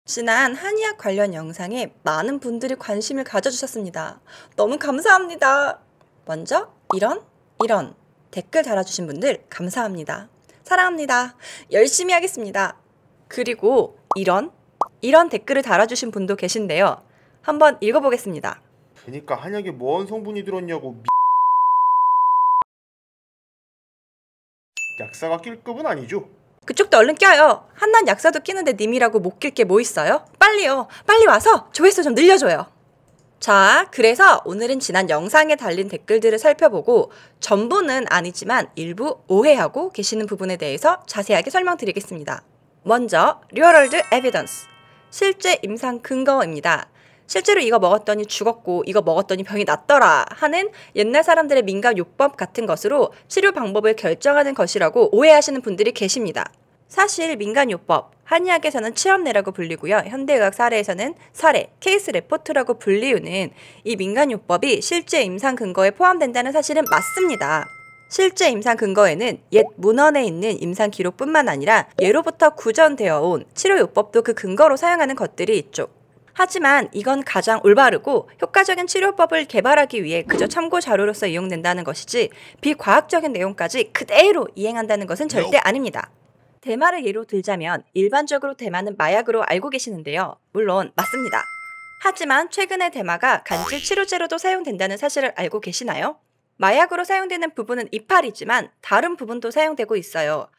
지난 한의학 관련 영상에 많은 분들이 관심을 가져주셨습니다. 너무 감사합니다. 먼저 이런 댓글 달아주신 분들 감사합니다. 사랑합니다. 열심히 하겠습니다. 그리고 이런 댓글을 달아주신 분도 계신데요. 한번 읽어보겠습니다. 그니까 한약에 뭔 성분이 들었냐고. 약사가 낄 급은 아니죠? 그쪽도 얼른 껴요. 한낱 약사도 끼는데 님이라고 못 낄 게 뭐 있어요? 빨리요. 빨리 와서 조회수 좀 늘려줘요. 자, 그래서 오늘은 지난 영상에 달린 댓글들을 살펴보고 전부는 아니지만 일부 오해하고 계시는 부분에 대해서 자세하게 설명드리겠습니다. 먼저 리얼월드 에비던스, 실제 임상 근거입니다. 실제로 이거 먹었더니 죽었고 이거 먹었더니 병이 낫더라 하는 옛날 사람들의 민간요법 같은 것으로 치료 방법을 결정하는 것이라고 오해하시는 분들이 계십니다. 사실 민간요법, 한의학에서는 치험내라고 불리고요. 현대의학 사례에서는 사례, 케이스 레포트라고 불리우는 이 민간요법이 실제 임상 근거에 포함된다는 사실은 맞습니다. 실제 임상 근거에는 옛 문헌에 있는 임상 기록뿐만 아니라 예로부터 구전되어 온 치료요법도 그 근거로 사용하는 것들이 있죠. 하지만 이건 가장 올바르고 효과적인 치료법을 개발하기 위해 그저 참고 자료로서 이용된다는 것이지 비과학적인 내용까지 그대로 이행한다는 것은 절대 아닙니다. 대마를 예로 들자면 일반적으로 대마는 마약으로 알고 계시는데요. 물론 맞습니다. 하지만 최근에 대마가 간질 치료제로도 사용된다는 사실을 알고 계시나요? 마약으로 사용되는 부분은 이파리지만 다른 부분도 사용되고 있어요.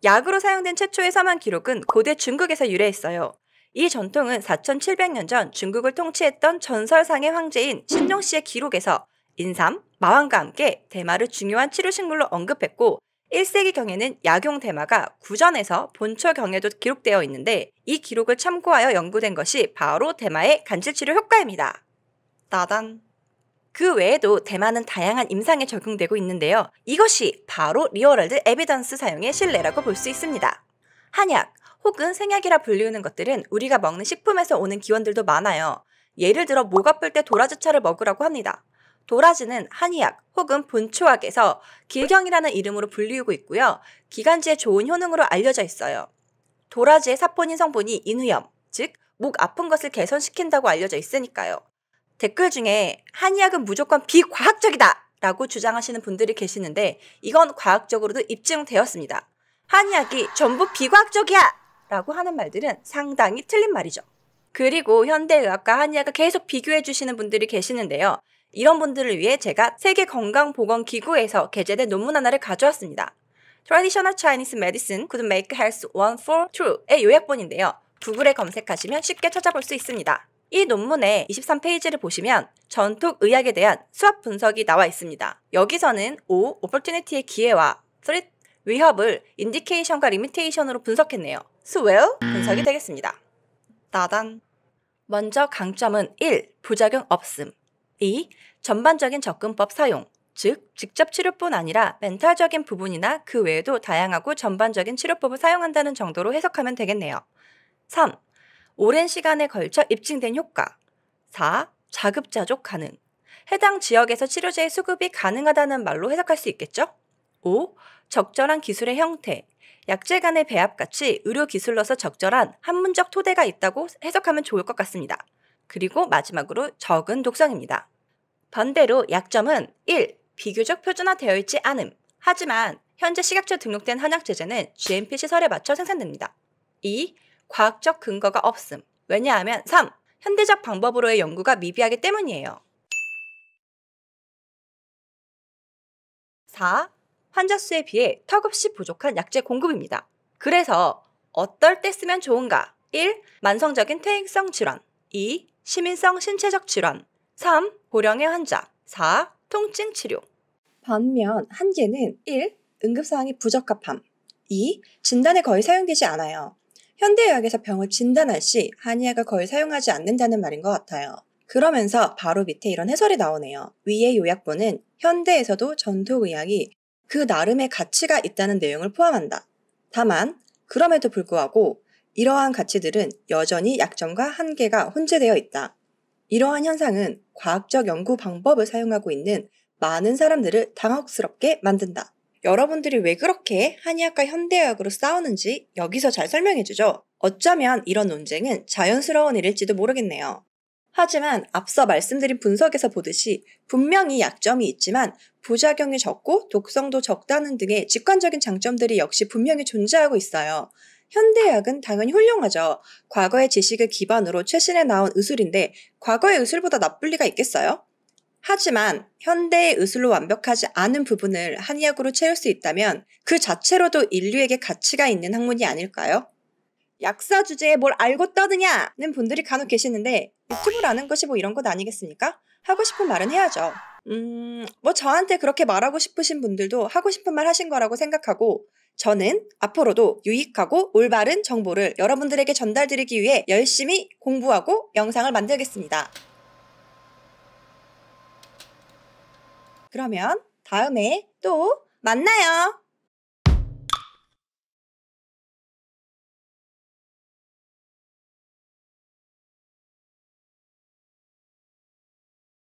약으로 사용된 최초의 사망 기록은 고대 중국에서 유래했어요. 이 전통은 4700년 전 중국을 통치했던 전설상의 황제인 신종씨의 기록에서 인삼, 마왕과 함께 대마를 중요한 치료식물로 언급했고 1세기경에는 약용 대마가 구전에서 본초경에도 기록되어 있는데 이 기록을 참고하여 연구된 것이 바로 대마의 간질치료 효과입니다. 따단. 그 외에도 대마는 다양한 임상에 적용되고 있는데요. 이것이 바로 리얼월드 에비던스 사용의 신뢰라고 볼 수 있습니다. 한약 혹은 생약이라 불리우는 것들은 우리가 먹는 식품에서 오는 기원들도 많아요. 예를 들어 목 아플 때 도라지차를 먹으라고 합니다. 도라지는 한의학 혹은 본초학에서 길경이라는 이름으로 불리우고 있고요. 기관지에 좋은 효능으로 알려져 있어요. 도라지의 사포닌 성분이 인후염, 즉 목 아픈 것을 개선시킨다고 알려져 있으니까요. 댓글 중에 한의학은 무조건 비과학적이다 라고 주장하시는 분들이 계시는데 이건 과학적으로도 입증되었습니다. 한의학이 전부 비과학적이야 라고 하는 말들은 상당히 틀린 말이죠. 그리고 현대의학과 한의학을 계속 비교해 주시는 분들이 계시는데요. 이런 분들을 위해 제가 세계건강보건기구에서 게재된 논문 하나를 가져왔습니다. Traditional Chinese Medicine Could Make Health One for True의 요약본인데요. 구글에 검색하시면 쉽게 찾아볼 수 있습니다. 이 논문의 23페이지를 보시면 전통의학에 대한 수학 분석이 나와 있습니다. 여기서는 O, Opportunity의 기회와 3, 위협을 인디케이션과 리미테이션으로 분석했네요. 스웰 분석이 되겠습니다. 따단. 먼저 강점은 1. 부작용 없음. 2. 전반적인 접근법 사용. 즉, 직접 치료뿐 아니라 멘탈적인 부분이나 그 외에도 다양하고 전반적인 치료법을 사용한다는 정도로 해석하면 되겠네요. 3. 오랜 시간에 걸쳐 입증된 효과. 4. 자급자족 가능. 해당 지역에서 치료제의 수급이 가능하다는 말로 해석할 수 있겠죠? 5. 적절한 기술의 형태. 약재 간의 배합같이 의료기술로서 적절한 학문적 토대가 있다고 해석하면 좋을 것 같습니다. 그리고 마지막으로 적은 독성입니다. 반대로 약점은 1. 비교적 표준화되어 있지 않음. 하지만 현재 식약처 등록된 한약제제는 GMP 시설에 맞춰 생산됩니다. 2. 과학적 근거가 없음. 왜냐하면 3. 현대적 방법으로의 연구가 미비하기 때문이에요. 4. 환자 수에 비해 턱없이 부족한 약재 공급입니다. 그래서 어떨 때 쓰면 좋은가? 1. 만성적인 퇴행성 질환. 2. 시민성 신체적 질환. 3. 고령의 환자. 4. 통증 치료. 반면 한계는 1. 응급사항이 부적합함. 2. 진단에 거의 사용되지 않아요. 현대의학에서 병을 진단할 시 한의학을 거의 사용하지 않는다는 말인 것 같아요. 그러면서 바로 밑에 이런 해설이 나오네요. 위의 요약본은 현대에서도 전통의학이 그 나름의 가치가 있다는 내용을 포함한다. 다만 그럼에도 불구하고 이러한 가치들은 여전히 약점과 한계가 혼재되어 있다. 이러한 현상은 과학적 연구 방법을 사용하고 있는 많은 사람들을 당혹스럽게 만든다. 여러분들이 왜 그렇게 한의학과 현대의학으로 싸우는지 여기서 잘 설명해주죠. 어쩌면 이런 논쟁은 자연스러운 일일지도 모르겠네요. 하지만 앞서 말씀드린 분석에서 보듯이 분명히 약점이 있지만 부작용이 적고 독성도 적다는 등의 직관적인 장점들이 역시 분명히 존재하고 있어요. 현대의학은 당연히 훌륭하죠. 과거의 지식을 기반으로 최신에 나온 의술인데 과거의 의술보다 나쁠 리가 있겠어요? 하지만 현대의 의술로 완벽하지 않은 부분을 한의학으로 채울 수 있다면 그 자체로도 인류에게 가치가 있는 학문이 아닐까요? 약사 주제에 뭘 알고 떠드냐는 분들이 간혹 계시는데 유튜브라는 것이 뭐 이런 것 아니겠습니까? 하고 싶은 말은 해야죠. 뭐 저한테 그렇게 말하고 싶으신 분들도 하고 싶은 말 하신 거라고 생각하고 저는 앞으로도 유익하고 올바른 정보를 여러분들에게 전달드리기 위해 열심히 공부하고 영상을 만들겠습니다. 그러면 다음에 또 만나요.